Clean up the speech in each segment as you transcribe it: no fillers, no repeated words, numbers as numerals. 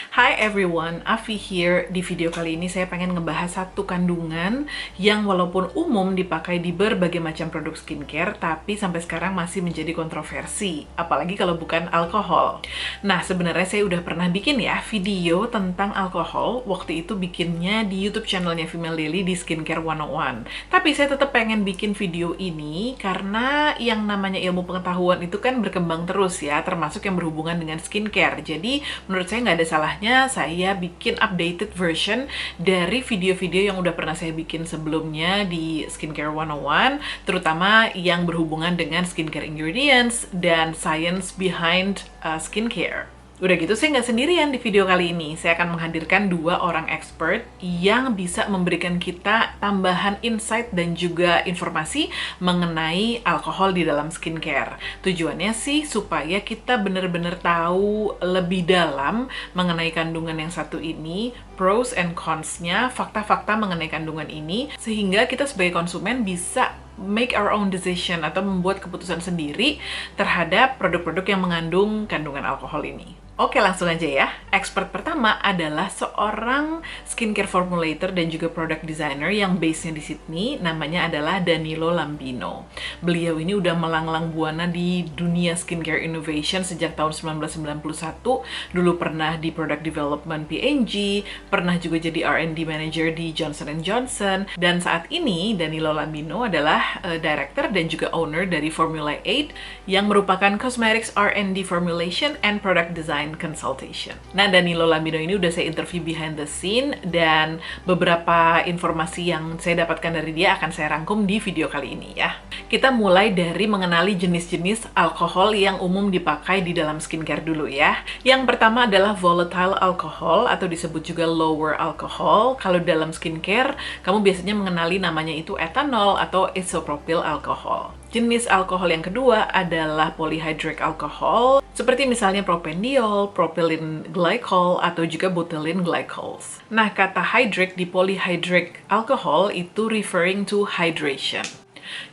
Hi everyone, Afi here. Di video kali ini saya pengen ngebahas satu kandungan yang walaupun umum dipakai di berbagai macam produk skincare, tapi sampai sekarang masih menjadi kontroversi, apalagi kalau bukan alkohol. Nah, sebenarnya saya udah pernah bikin ya video tentang alkohol, waktu itu bikinnya di YouTube channelnya Female Daily di Skincare 101. Tapi saya tetap pengen bikin video ini karena yang namanya ilmu pengetahuan itu kan berkembang terus ya, termasuk yang berhubungan dengan skincare. Jadi menurut saya nggak ada salahnya saya bikin updated version dari video-video yang udah pernah saya bikin sebelumnya di Skincare 101, terutama yang berhubungan dengan skincare ingredients dan science behind skincare. Udah gitu, saya nggak sendirian di video kali ini. Saya akan menghadirkan dua orang expert yang bisa memberikan kita tambahan insight dan juga informasi mengenai alkohol di dalam skincare. Tujuannya sih supaya kita benar-benar tahu lebih dalam mengenai kandungan yang satu ini, pros and cons-nya, fakta-fakta mengenai kandungan ini, sehingga kita sebagai konsumen bisa make our own decision atau membuat keputusan sendiri terhadap produk-produk yang mengandung kandungan alkohol ini. Oke, langsung aja ya. Expert pertama adalah seorang skincare formulator dan juga product designer yang base-nya di Sydney, namanya adalah Danilo Lambino. Beliau ini udah melanglang buana di dunia skincare innovation sejak tahun 1991, dulu pernah di product development P&G, pernah juga jadi R&D manager di Johnson & Johnson, dan saat ini Danilo Lambino adalah director dan juga owner dari Formula 8 yang merupakan cosmetics R&D formulation and product design consultation. Nah, Danilo Lambino ini udah saya interview behind the scene dan beberapa informasi yang saya dapatkan dari dia akan saya rangkum di video kali ini ya. Kita mulai dari mengenali jenis-jenis alkohol yang umum dipakai di dalam skincare dulu ya. Yang pertama adalah volatile alcohol atau disebut juga lower alcohol. Kalau dalam skincare, kamu biasanya mengenali namanya itu ethanol atau isopropyl alcohol. Jenis alkohol yang kedua adalah polyhydric alcohol, seperti misalnya propandiol, propylene glycol, atau juga butylene glycols. Nah, kata hydric di polyhydric alcohol itu referring to hydration.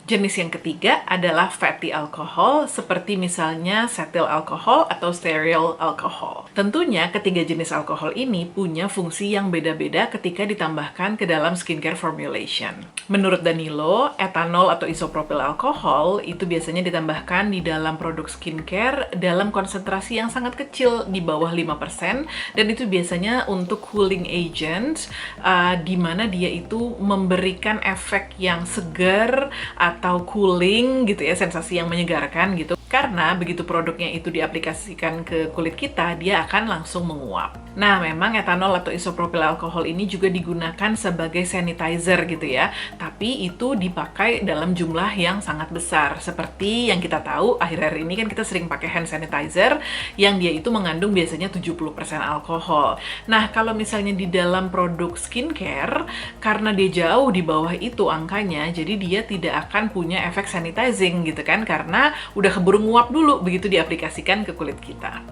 Jenis yang ketiga adalah fatty alcohol, seperti misalnya cetyl alcohol atau stearyl alcohol. Tentunya ketiga jenis alkohol ini punya fungsi yang beda-beda ketika ditambahkan ke dalam skincare formulation. Menurut Danilo, ethanol atau isopropyl alcohol itu biasanya ditambahkan di dalam produk skincare dalam konsentrasi yang sangat kecil, di bawah 5%, dan itu biasanya untuk cooling agent, di mana dia itu memberikan efek yang segar atau cooling gitu ya, sensasi yang menyegarkan gitu. Karena begitu produknya itu diaplikasikan ke kulit kita, dia akan langsung menguap. Nah, memang etanol atau isopropyl alkohol ini juga digunakan sebagai sanitizer gitu ya. Tapi itu dipakai dalam jumlah yang sangat besar. Seperti yang kita tahu, akhir-akhir ini kan kita sering pakai hand sanitizer yang dia itu mengandung biasanya 70% alkohol. Nah, kalau misalnya di dalam produk skincare, karena dia jauh di bawah itu angkanya, jadi dia tidak akan punya efek sanitizing gitu kan, karena udah keburu nguap dulu begitu diaplikasikan ke kulit kita.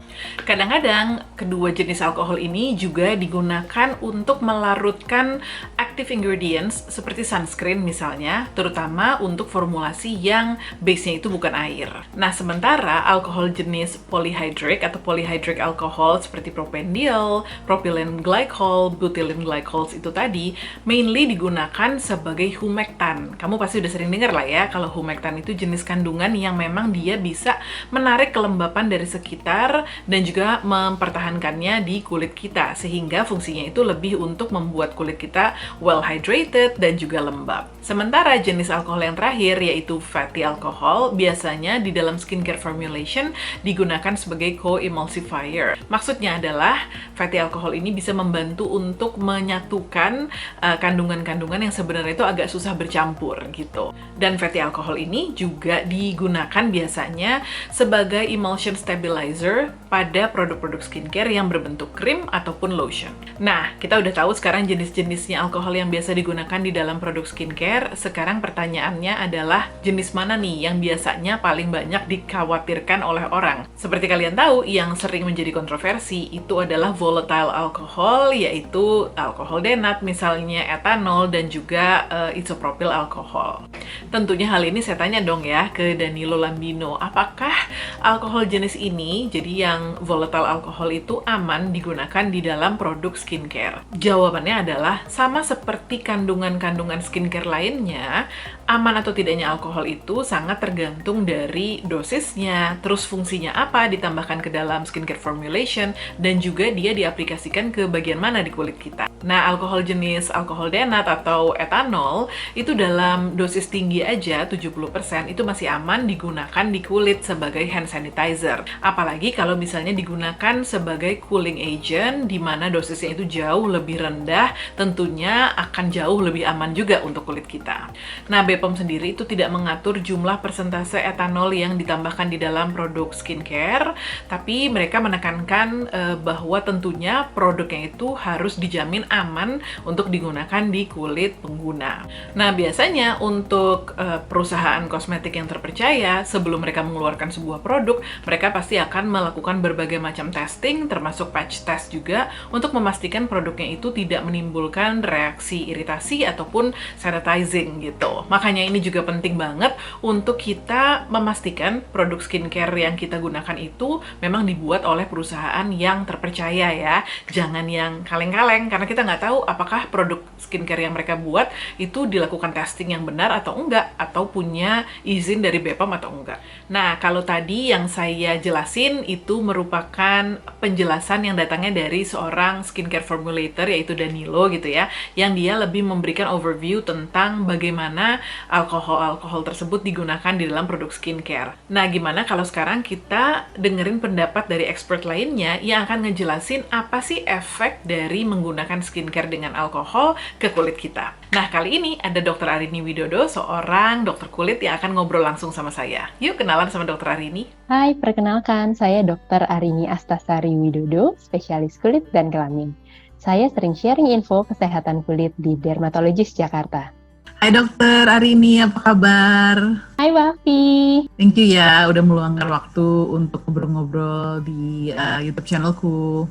Kadang-kadang kedua jenis alkohol ini juga digunakan untuk melarutkan active ingredients seperti sunscreen misalnya, terutama untuk formulasi yang base-nya itu bukan air. Nah, sementara alkohol jenis polyhydric atau polyhydric alcohol seperti propandiol, propylene glycol, butylene glycols itu tadi mainly digunakan sebagai humectant. Kamu pasti udah sering dengar lah ya, kalau humectant itu jenis kandungan yang memang dia bisa menarik kelembapan dari sekitar dan juga mempertahankannya di kulit kita, sehingga fungsinya itu lebih untuk membuat kulit kita well hydrated dan juga lembab. Sementara jenis alkohol yang terakhir yaitu fatty alcohol biasanya di dalam skincare formulation digunakan sebagai co-emulsifier. Maksudnya adalah fatty alcohol ini bisa membantu untuk menyatukan kandungan-kandungan yang sebenarnya itu agak susah bercampur gitu. Dan fatty alcohol ini juga digunakan biasanya sebagai emulsion stabilizer pada produk-produk skincare yang berbentuk krim ataupun lotion. Nah, kita udah tahu sekarang jenis-jenisnya alkohol yang biasa digunakan di dalam produk skincare. Sekarang pertanyaannya adalah jenis mana nih yang biasanya paling banyak dikhawatirkan oleh orang? Seperti kalian tahu, yang sering menjadi kontroversi itu adalah volatile alcohol, yaitu alkohol denat, misalnya etanol, dan juga isopropyl alcohol. Tentunya hal ini saya tanya dong ya ke Danilo Lambino, apa apakah alkohol jenis ini, jadi yang volatile alkohol itu aman digunakan di dalam produk skincare? Jawabannya adalah sama seperti kandungan-kandungan skincare lainnya, aman atau tidaknya alkohol itu sangat tergantung dari dosisnya, terus fungsinya apa ditambahkan ke dalam skincare formulation, dan juga dia diaplikasikan ke bagian mana di kulit kita. Nah, alkohol jenis alkohol denat atau etanol itu dalam dosis tinggi aja 70% itu masih aman digunakan di kulit sebagai hand sanitizer. Apalagi kalau misalnya digunakan sebagai cooling agent di mana dosisnya itu jauh lebih rendah, tentunya akan jauh lebih aman juga untuk kulit kita. Nah, BPOM sendiri itu tidak mengatur jumlah persentase etanol yang ditambahkan di dalam produk skincare, tapi mereka menekankan bahwa tentunya produknya itu harus dijamin aman untuk digunakan di kulit pengguna. Nah, biasanya untuk perusahaan kosmetik yang terpercaya, sebelum mereka mengeluarkan sebuah produk, mereka pasti akan melakukan berbagai macam testing, termasuk patch test juga, untuk memastikan produknya itu tidak menimbulkan reaksi iritasi ataupun sanitizing gitu. Makanya ini juga penting banget untuk kita memastikan produk skincare yang kita gunakan itu memang dibuat oleh perusahaan yang terpercaya ya. Jangan yang kaleng-kaleng, karena kita nggak tahu apakah produk skincare yang mereka buat itu dilakukan testing yang benar atau enggak, atau punya izin dari BPOM atau enggak. Nah, kalau tadi yang saya jelasin itu merupakan penjelasan yang datangnya dari seorang skincare formulator, yaitu Danilo gitu ya, yang dia lebih memberikan overview tentang bagaimana alkohol-alkohol tersebut digunakan di dalam produk skincare. Nah, gimana kalau sekarang kita dengerin pendapat dari expert lainnya yang akan ngejelasin apa sih efek dari menggunakan skincare dengan alkohol ke kulit kita. Nah, kali ini ada Dr. Arini Widodo, seorang dokter kulit yang akan ngobrol langsung sama saya. Yuk kenalan sama Dr. Arini. Hai, perkenalkan saya Dr. Arini Astasari Widodo, spesialis kulit dan kelamin. Saya sering sharing info kesehatan kulit di Dermatologis Jakarta. Hai Dokter Arini, apa kabar? Hai Wafi. Thank you ya udah meluangkan waktu untuk ngobrol-ngobrol di YouTube channelku.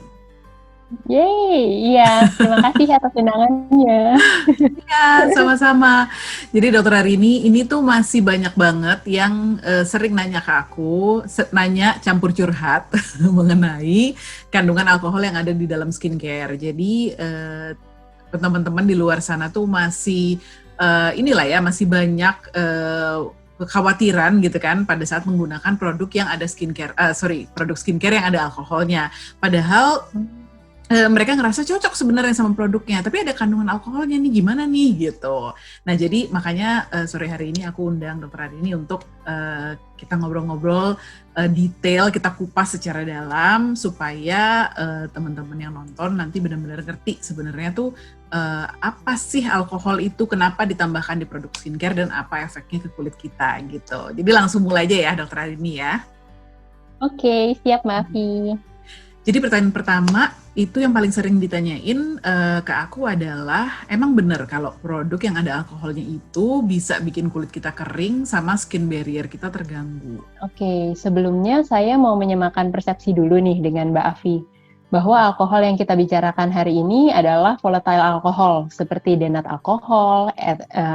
Yeay, iya, terima kasih atas undangannya. Ya, sama-sama. Jadi Dokter Arini, ini tuh masih banyak banget yang sering nanya ke aku, nanya campur curhat mengenai kandungan alkohol yang ada di dalam skincare. Jadi teman-teman di luar sana tuh masih inilah ya, masih banyak kekhawatiran gitu kan pada saat menggunakan produk yang ada produk skincare yang ada alkoholnya. Padahal mereka ngerasa cocok sebenarnya sama produknya, tapi ada kandungan alkoholnya nih, gimana nih gitu. Nah, jadi makanya sore hari ini aku undang Dr. Arini untuk kita ngobrol-ngobrol detail, kita kupas secara dalam supaya teman-teman yang nonton nanti benar-benar ngerti sebenarnya tuh apa sih alkohol itu, kenapa ditambahkan di produk skincare, dan apa efeknya ke kulit kita gitu. Jadi langsung mulai aja ya Dr. Arini ya. Oke, siap Mbak Afi. Jadi pertanyaan pertama itu yang paling sering ditanyain ke aku adalah, emang bener kalau produk yang ada alkoholnya itu bisa bikin kulit kita kering sama skin barrier kita terganggu? Oke, sebelumnya saya mau menyamakan persepsi dulu nih dengan Mbak Afi, bahwa alkohol yang kita bicarakan hari ini adalah volatile alkohol, seperti denat alkohol,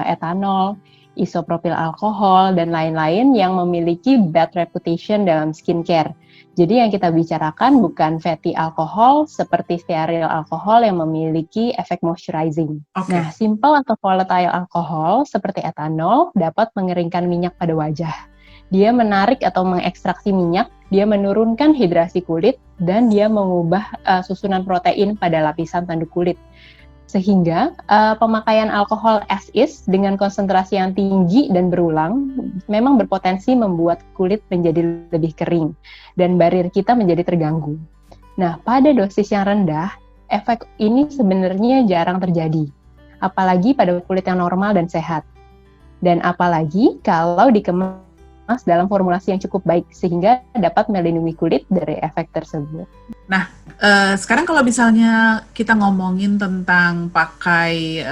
etanol, isopropil alkohol, dan lain-lain yang memiliki bad reputation dalam skincare. Jadi yang kita bicarakan bukan fatty alkohol seperti stearil alkohol yang memiliki efek moisturizing. Okay. Nah, simple atau volatile alkohol seperti etanol dapat mengeringkan minyak pada wajah. Dia menarik atau mengekstraksi minyak, dia menurunkan hidrasi kulit, dan dia mengubah susunan protein pada lapisan tanduk kulit. Sehingga pemakaian alkohol as is dengan konsentrasi yang tinggi dan berulang memang berpotensi membuat kulit menjadi lebih kering dan barrier kita menjadi terganggu. Nah, pada dosis yang rendah, efek ini sebenarnya jarang terjadi, apalagi pada kulit yang normal dan sehat. Dan apalagi kalau dikemas dalam formulasi yang cukup baik, sehingga dapat melindungi kulit dari efek tersebut. Nah, sekarang kalau misalnya kita ngomongin tentang pakai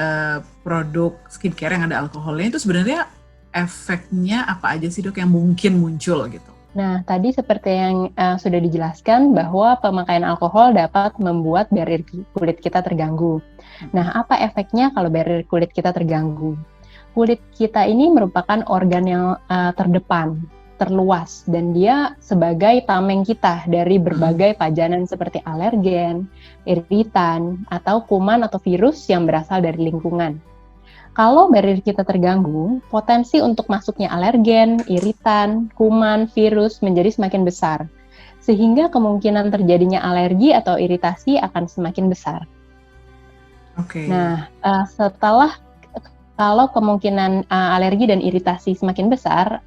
produk skincare yang ada alkoholnya, itu sebenarnya efeknya apa aja sih dok yang mungkin muncul gitu? Nah, tadi seperti yang sudah dijelaskan bahwa pemakaian alkohol dapat membuat barrier kulit kita terganggu. Nah, apa efeknya kalau barrier kulit kita terganggu? Kulit kita ini merupakan organ yang terdepan terluas dan dia sebagai tameng kita dari berbagai pajanan seperti alergen, iritan, atau kuman atau virus yang berasal dari lingkungan. Kalau barrier kita terganggu, potensi untuk masuknya alergen, iritan, kuman, virus menjadi semakin besar, sehingga kemungkinan terjadinya alergi atau iritasi akan semakin besar. Oke. Nah, kalau kemungkinan alergi dan iritasi semakin besar,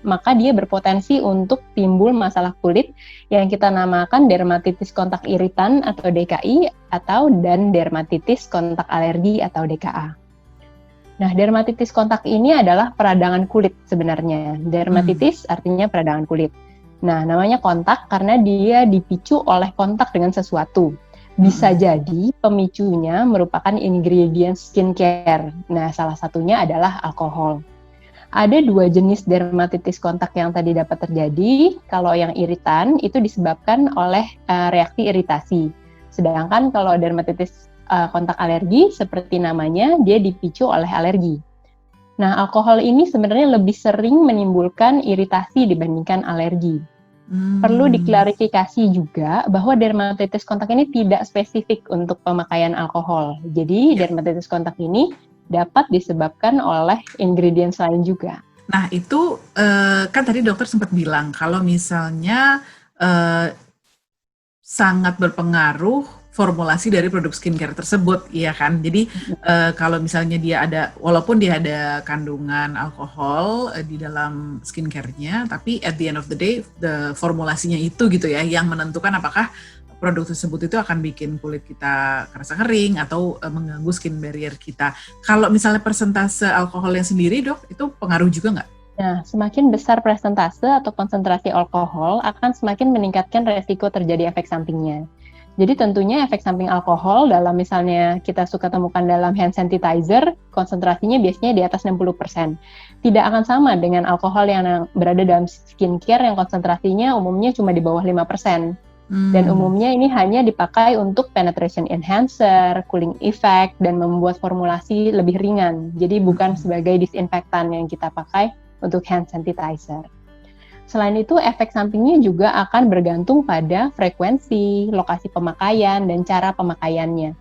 maka dia berpotensi untuk timbul masalah kulit yang kita namakan dermatitis kontak iritan atau DKI dan dermatitis kontak alergi atau DKA. Nah, dermatitis kontak ini adalah peradangan kulit sebenarnya. Dermatitis artinya peradangan kulit. Nah, namanya kontak karena dia dipicu oleh kontak dengan sesuatu. Bisa jadi pemicunya merupakan ingredient skincare. Nah, salah satunya adalah alkohol. Ada 2 jenis dermatitis kontak yang tadi dapat terjadi. Kalau yang iritan itu disebabkan oleh reaksi iritasi. Sedangkan kalau dermatitis kontak alergi, seperti namanya, dia dipicu oleh alergi. Nah, alkohol ini sebenarnya lebih sering menimbulkan iritasi dibandingkan alergi. Perlu diklarifikasi juga bahwa dermatitis kontak ini tidak spesifik untuk pemakaian alkohol. Jadi, dermatitis kontak ini dapat disebabkan oleh ingredients lain juga. Nah, itu kan tadi dokter sempat bilang kalau misalnya sangat berpengaruh formulasi dari produk skincare tersebut, iya kan? Jadi kalau misalnya dia ada, walaupun dia ada kandungan alkohol di dalam skincare-nya, tapi at the end of the day, formulasinya itu gitu ya, yang menentukan apakah produk tersebut itu akan bikin kulit kita kerasa kering atau mengganggu skin barrier kita. Kalau misalnya persentase alkoholnya sendiri, dok, itu pengaruh juga nggak? Nah, semakin besar persentase atau konsentrasi alkohol akan semakin meningkatkan resiko terjadi efek sampingnya. Jadi tentunya efek samping alkohol dalam misalnya kita suka temukan dalam hand sanitizer, konsentrasinya biasanya di atas 60%. Tidak akan sama dengan alkohol yang berada dalam skincare yang konsentrasinya umumnya cuma di bawah 5%. Dan umumnya ini hanya dipakai untuk penetration enhancer, cooling effect, dan membuat formulasi lebih ringan. Jadi bukan sebagai disinfektan yang kita pakai untuk hand sanitizer. Selain itu, efek sampingnya juga akan bergantung pada frekuensi, lokasi pemakaian, dan cara pemakaiannya.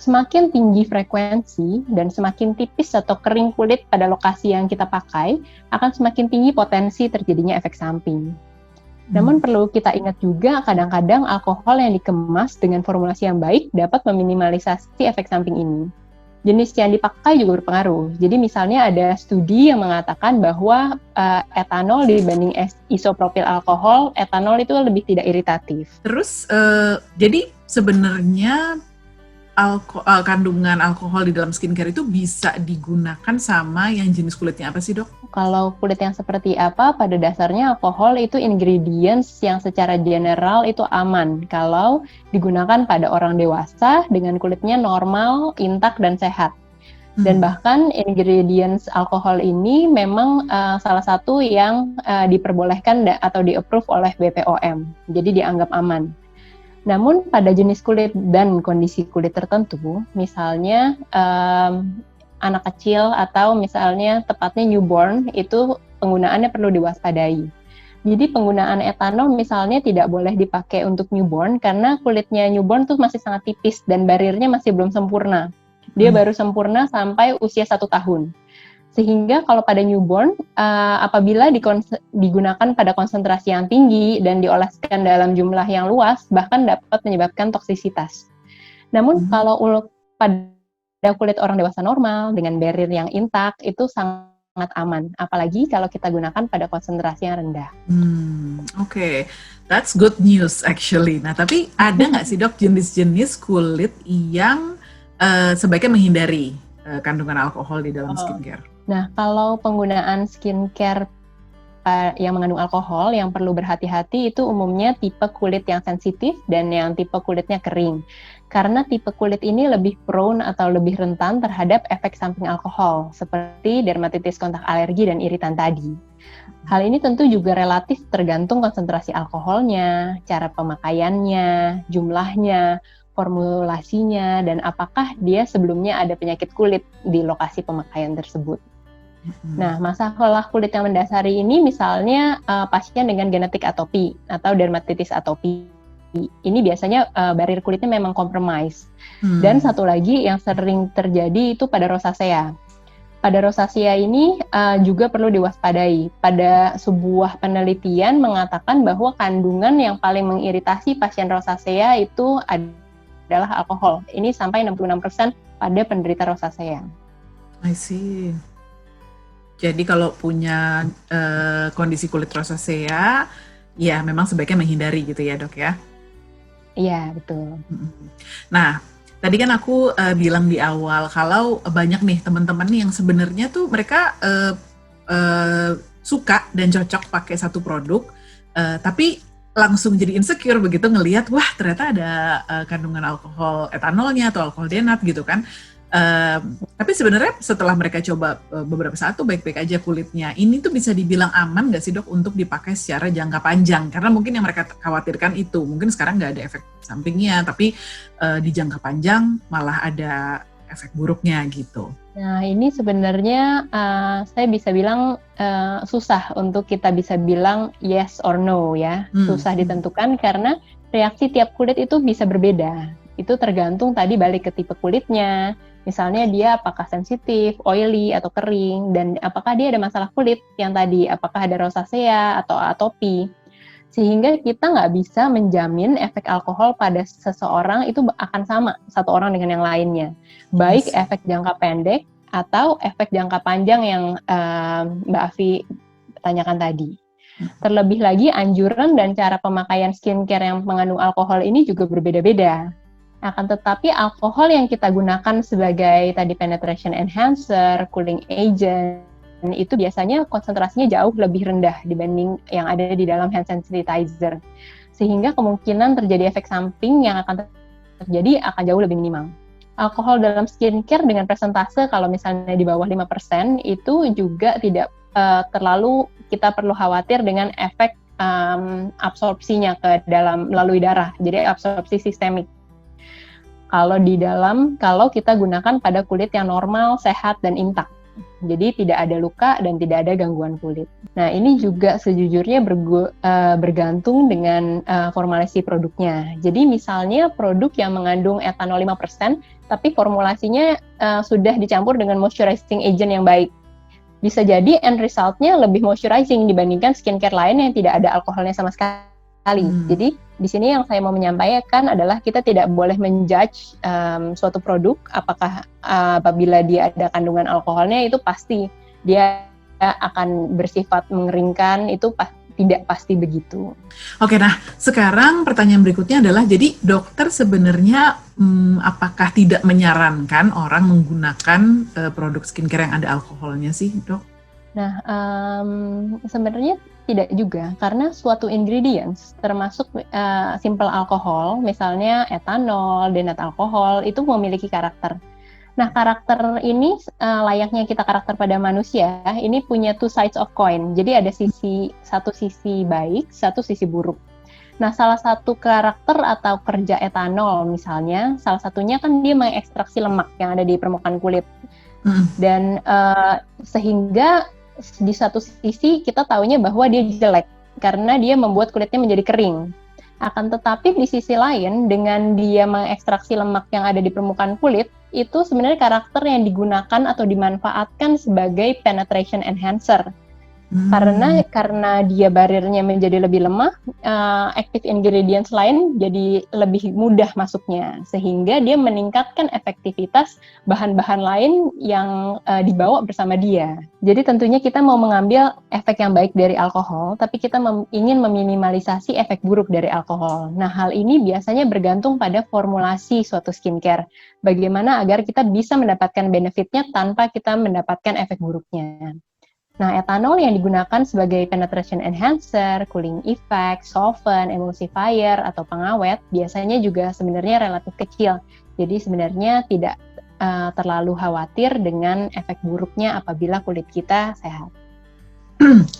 Semakin tinggi frekuensi dan semakin tipis atau kering kulit pada lokasi yang kita pakai, akan semakin tinggi potensi terjadinya efek samping. Namun perlu kita ingat juga, kadang-kadang alkohol yang dikemas dengan formulasi yang baik dapat meminimalisasi efek samping ini. Jenis yang dipakai juga berpengaruh. Jadi misalnya ada studi yang mengatakan bahwa etanol dibanding isopropil alkohol, etanol itu lebih tidak iritatif. Terus, jadi sebenarnya kandungan alkohol di dalam skincare itu bisa digunakan sama yang jenis kulitnya apa sih, dok? Kalau kulit yang seperti apa, pada dasarnya alkohol itu ingredients yang secara general itu aman kalau digunakan pada orang dewasa dengan kulitnya normal, intak, dan sehat. Dan bahkan ingredients alkohol ini memang salah satu yang diperbolehkan atau di-approve oleh BPOM, jadi dianggap aman. Namun pada jenis kulit dan kondisi kulit tertentu, misalnya anak kecil atau misalnya tepatnya newborn, itu penggunaannya perlu diwaspadai. Jadi penggunaan etanol misalnya tidak boleh dipakai untuk newborn karena kulitnya newborn tuh masih sangat tipis dan bariernya masih belum sempurna. Dia baru sempurna sampai usia 1 tahun. Sehingga kalau pada newborn, apabila digunakan pada konsentrasi yang tinggi dan dioleskan dalam jumlah yang luas, bahkan dapat menyebabkan toksisitas. Namun kalau pada kulit orang dewasa normal dengan barrier yang intak, itu sangat aman. Apalagi kalau kita gunakan pada konsentrasi yang rendah. Oke. That's good news actually. Nah, tapi ada nggak sih, dok, jenis-jenis kulit yang sebaiknya menghindari kandungan alkohol di dalam skincare? Nah, kalau penggunaan skincare yang mengandung alkohol, yang perlu berhati-hati itu umumnya tipe kulit yang sensitif dan yang tipe kulitnya kering. Karena tipe kulit ini lebih prone atau lebih rentan terhadap efek samping alkohol, seperti dermatitis kontak alergi dan iritan tadi. Hal ini tentu juga relatif tergantung konsentrasi alkoholnya, cara pemakaiannya, jumlahnya, formulasinya, dan apakah dia sebelumnya ada penyakit kulit di lokasi pemakaian tersebut. Nah, masalah kulit yang mendasari ini misalnya pasien dengan genetik atopi atau dermatitis atopi. Ini biasanya barrier kulitnya memang compromise. Dan satu lagi yang sering terjadi itu pada rosacea. Pada rosacea ini juga perlu diwaspadai. Pada sebuah penelitian mengatakan bahwa kandungan yang paling mengiritasi pasien rosacea itu adalah alkohol. Ini sampai 66% pada penderita rosacea. I see. Jadi kalau punya kondisi kulit rosacea, ya memang sebaiknya menghindari gitu ya dok ya? Iya, betul. Nah, tadi kan aku bilang di awal, kalau banyak nih teman-teman yang sebenarnya tuh mereka suka dan cocok pakai satu produk, tapi langsung jadi insecure begitu ngelihat, wah ternyata ada kandungan alkohol etanolnya atau alkohol denat gitu kan. Tapi sebenarnya setelah mereka coba beberapa saat tuh baik-baik aja kulitnya. Ini tuh bisa dibilang aman nggak sih dok untuk dipakai secara jangka panjang? Karena mungkin yang mereka khawatirkan itu, mungkin sekarang nggak ada efek sampingnya, tapi di jangka panjang malah ada efek buruknya gitu. Nah, ini sebenarnya saya bisa bilang susah untuk kita bisa bilang yes or no ya. Susah ditentukan karena reaksi tiap kulit itu bisa berbeda. Itu tergantung tadi balik ke tipe kulitnya. Misalnya dia apakah sensitif, oily, atau kering, dan apakah dia ada masalah kulit yang tadi, apakah ada rosacea atau atopi. Sehingga kita nggak bisa menjamin efek alkohol pada seseorang itu akan sama satu orang dengan yang lainnya. Baik efek jangka pendek atau efek jangka panjang yang Mbak Afi tanyakan tadi. Terlebih lagi anjuran dan cara pemakaian skincare yang mengandung alkohol ini juga berbeda-beda. Akan tetapi alkohol yang kita gunakan sebagai tadi penetration enhancer, cooling agent, itu biasanya konsentrasinya jauh lebih rendah dibanding yang ada di dalam hand sanitizer. Sehingga kemungkinan terjadi efek samping yang akan terjadi akan jauh lebih minimal. Alkohol dalam skincare dengan persentase kalau misalnya di bawah 5% itu juga tidak terlalu kita perlu khawatir dengan efek absorpsinya ke dalam melalui darah. Jadi absorpsi sistemik. Kalau kita gunakan pada kulit yang normal, sehat, dan intak. Jadi tidak ada luka dan tidak ada gangguan kulit. Nah, ini juga sejujurnya bergantung dengan formulasi produknya. Jadi misalnya produk yang mengandung etanol 5%, tapi formulasinya sudah dicampur dengan moisturizing agent yang baik. Bisa jadi end result-nya lebih moisturizing dibandingkan skincare lain yang tidak ada alkoholnya sama sekali. Jadi di sini yang saya mau menyampaikan adalah kita tidak boleh menjudge suatu produk apakah apabila dia ada kandungan alkoholnya itu pasti dia akan bersifat mengeringkan, itu tidak pasti begitu. Oke, nah sekarang pertanyaan berikutnya adalah, jadi dokter sebenarnya apakah tidak menyarankan orang menggunakan produk skincare yang ada alkoholnya sih dok? Nah, sebenarnya tidak juga, karena suatu ingredients termasuk simple alkohol, misalnya etanol, denat alkohol, itu memiliki karakter. Nah, karakter ini layaknya kita karakter pada manusia, ini punya two sides of coin. Jadi ada satu sisi baik, satu sisi buruk. Nah, salah satu karakter atau kerja etanol misalnya, salah satunya kan dia mengekstraksi lemak yang ada di permukaan kulit. Dan sehingga di satu sisi kita taunya bahwa dia jelek karena dia membuat kulitnya menjadi kering. Akan tetapi di sisi lain dengan dia mengekstraksi lemak yang ada di permukaan kulit, itu sebenarnya karakter yang digunakan atau dimanfaatkan sebagai penetration enhancer. Karena dia barirnya menjadi lebih lemah, active ingredients lain jadi lebih mudah masuknya, sehingga dia meningkatkan efektivitas bahan-bahan lain yang dibawa bersama dia. Jadi tentunya kita mau mengambil efek yang baik dari alkohol, tapi kita ingin meminimalisasi efek buruk dari alkohol. Nah, hal ini biasanya bergantung pada formulasi suatu skincare. Bagaimana agar kita bisa mendapatkan benefitnya tanpa kita mendapatkan efek buruknya. Nah, etanol yang digunakan sebagai penetration enhancer, cooling effect, soften, emulsifier, atau pengawet biasanya juga sebenarnya relatif kecil. Jadi sebenarnya tidak terlalu khawatir dengan efek buruknya apabila kulit kita sehat.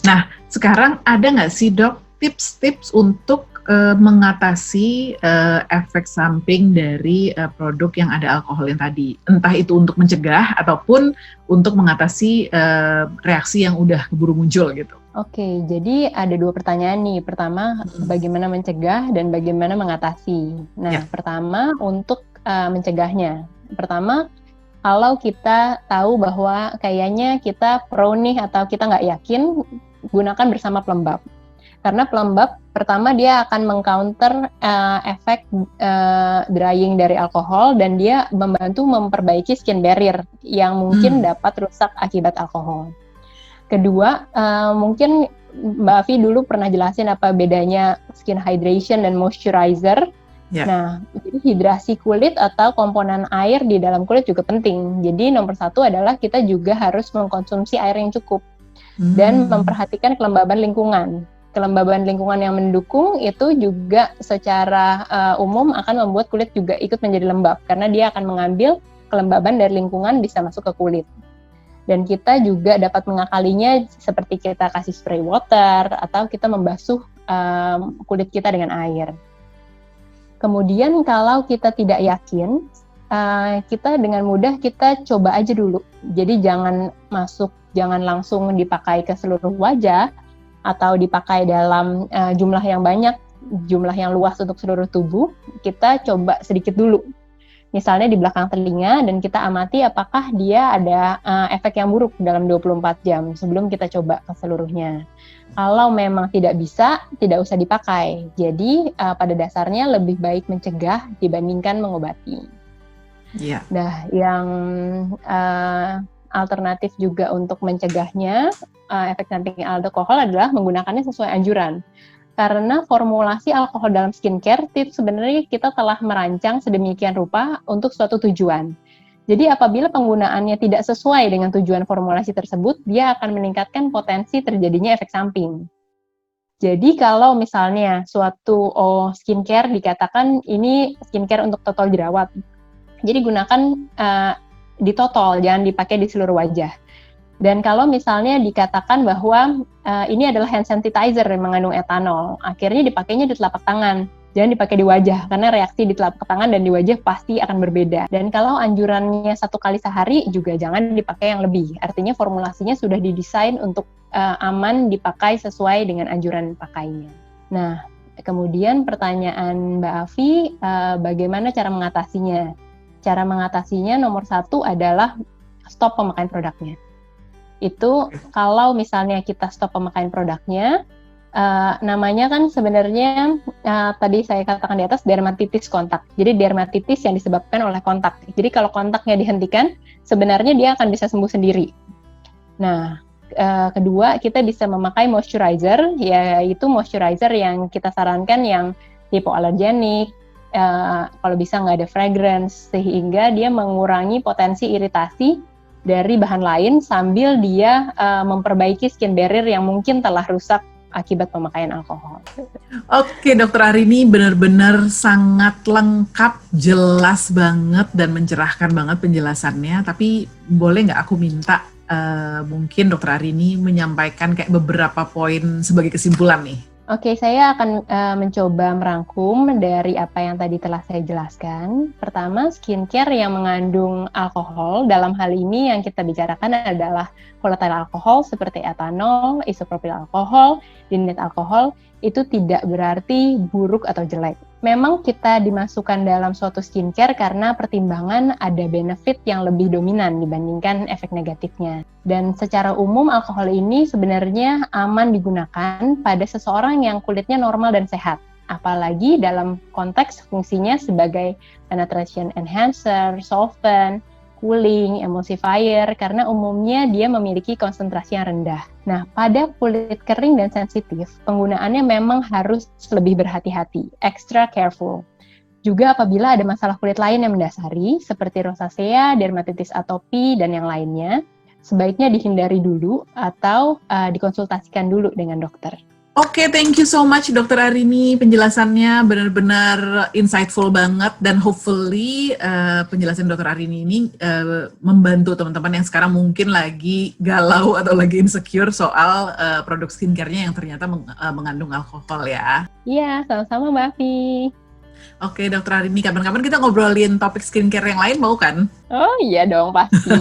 Nah, sekarang ada nggak sih dok tips-tips untuk mengatasi efek samping dari produk yang ada alkohol yang tadi. Entah itu untuk mencegah ataupun untuk mengatasi reaksi yang udah keburu muncul gitu. Oke, jadi ada 2 pertanyaan nih. Pertama, bagaimana mencegah dan bagaimana mengatasi. Nah, Ya. pertama untuk mencegahnya. Pertama, kalau kita tahu bahwa kayaknya kita pro nih atau kita nggak yakin, gunakan bersama pelembab. Karena pelembab, pertama dia akan meng-counter efek drying dari alkohol dan dia membantu memperbaiki skin barrier yang mungkin dapat rusak akibat alkohol. Kedua, mungkin Mbak Afi dulu pernah jelasin apa bedanya skin hydration dan moisturizer. Ya. Nah, jadi hidrasi kulit atau komponen air di dalam kulit juga penting. Jadi nomor 1 adalah kita juga harus mengkonsumsi air yang cukup dan memperhatikan kelembaban lingkungan. Kelembaban lingkungan yang mendukung itu juga secara umum akan membuat kulit juga ikut menjadi lembab karena dia akan mengambil kelembaban dari lingkungan bisa masuk ke kulit. Dan kita juga dapat mengakalinya seperti kita kasih spray water atau kita membasuh kulit kita dengan air. Kemudian kalau kita tidak yakin, kita dengan mudah kita coba aja dulu. Jadi jangan langsung dipakai ke seluruh wajah atau dipakai dalam jumlah yang banyak, jumlah yang luas untuk seluruh tubuh. Kita coba sedikit dulu. Misalnya di belakang telinga dan kita amati apakah dia ada efek yang buruk dalam 24 jam sebelum kita coba ke seluruhnya. Kalau memang tidak bisa, tidak usah dipakai. Jadi pada dasarnya lebih baik mencegah dibandingkan mengobati. Yeah. Nah, yang alternatif juga untuk mencegahnya efek samping alkohol adalah menggunakannya sesuai anjuran. Karena formulasi alkohol dalam skincare tips sebenarnya kita telah merancang sedemikian rupa untuk suatu tujuan. Jadi apabila penggunaannya tidak sesuai dengan tujuan formulasi tersebut, dia akan meningkatkan potensi terjadinya efek samping. Jadi kalau misalnya suatu skincare dikatakan ini skincare untuk total jerawat, jadi gunakan di total, jangan dipakai di seluruh wajah. Dan kalau misalnya dikatakan bahwa ini adalah hand sanitizer yang mengandung etanol, akhirnya dipakainya di telapak tangan, jangan dipakai di wajah, karena reaksi di telapak tangan dan di wajah pasti akan berbeda. Dan kalau anjurannya 1 kali sehari, juga jangan dipakai yang lebih. Artinya formulasinya sudah didesain untuk aman dipakai sesuai dengan anjuran pakainya. Nah, kemudian pertanyaan Mbak Afi, bagaimana cara mengatasinya? Cara mengatasinya nomor 1 adalah stop pemakaian produknya. Itu kalau misalnya kita stop pemakaian produknya, namanya kan sebenarnya tadi saya katakan di atas dermatitis kontak. Jadi dermatitis yang disebabkan oleh kontak. Jadi kalau kontaknya dihentikan, sebenarnya dia akan bisa sembuh sendiri. Nah, kedua kita bisa memakai moisturizer, yaitu moisturizer yang kita sarankan yang hipoalergenik, kalau bisa nggak ada fragrance, sehingga dia mengurangi potensi iritasi dari bahan lain sambil dia memperbaiki skin barrier yang mungkin telah rusak akibat pemakaian alkohol. Oke, Dokter Arini benar-benar sangat lengkap, jelas banget dan mencerahkan banget penjelasannya. Tapi boleh nggak aku minta mungkin Dokter Arini menyampaikan kayak beberapa poin sebagai kesimpulan nih? Oke, saya akan mencoba merangkum dari apa yang tadi telah saya jelaskan. Pertama, skincare yang mengandung alkohol, dalam hal ini yang kita bicarakan adalah volatile alkohol seperti etanol, isopropyl alkohol, dinit alkohol, itu tidak berarti buruk atau jelek. Memang kita dimasukkan dalam suatu skincare karena pertimbangan ada benefit yang lebih dominan dibandingkan efek negatifnya. Dan secara umum alkohol ini sebenarnya aman digunakan pada seseorang yang kulitnya normal dan sehat. Apalagi dalam konteks fungsinya sebagai penetration enhancer, solvent, cooling, emulsifier, karena umumnya dia memiliki konsentrasi yang rendah. Nah, pada kulit kering dan sensitif, penggunaannya memang harus lebih berhati-hati, extra careful. Juga apabila ada masalah kulit lain yang mendasari, seperti rosacea, dermatitis atopi, dan yang lainnya, sebaiknya dihindari dulu atau dikonsultasikan dulu dengan dokter. Oke, thank you so much Dokter Arini, penjelasannya benar-benar insightful banget dan hopefully penjelasan Dokter Arini ini membantu teman-teman yang sekarang mungkin lagi galau atau lagi insecure soal produk skincare-nya yang ternyata mengandung alkohol ya. Iya, sama-sama Mbak Afi. Oke Dokter Arini, kapan-kapan kita ngobrolin topik skincare yang lain mau kan? Oh iya dong, pasti.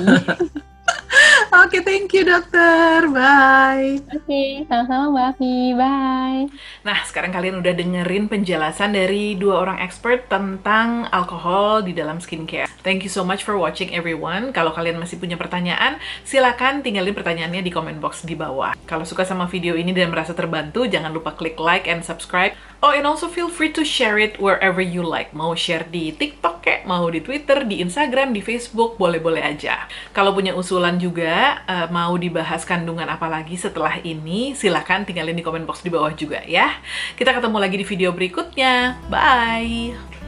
Oke, thank you dokter, bye. Oke, sama-sama Mbak Afi, bye. Nah, sekarang kalian udah dengerin penjelasan dari dua orang expert tentang alkohol di dalam skincare. Thank you so much for watching everyone. Kalau kalian masih punya pertanyaan, silakan tinggalin pertanyaannya di comment box di bawah. Kalau suka sama video ini dan merasa terbantu, jangan lupa klik like and subscribe. Oh, and also feel free to share it wherever you like. Mau share di TikTok kek, mau di Twitter, di Instagram, di Facebook, boleh-boleh aja. Kalau punya usulan juga, mau dibahas kandungan apa lagi setelah ini, silahkan tinggalin di komen box di bawah juga ya. Kita ketemu lagi di video berikutnya. Bye!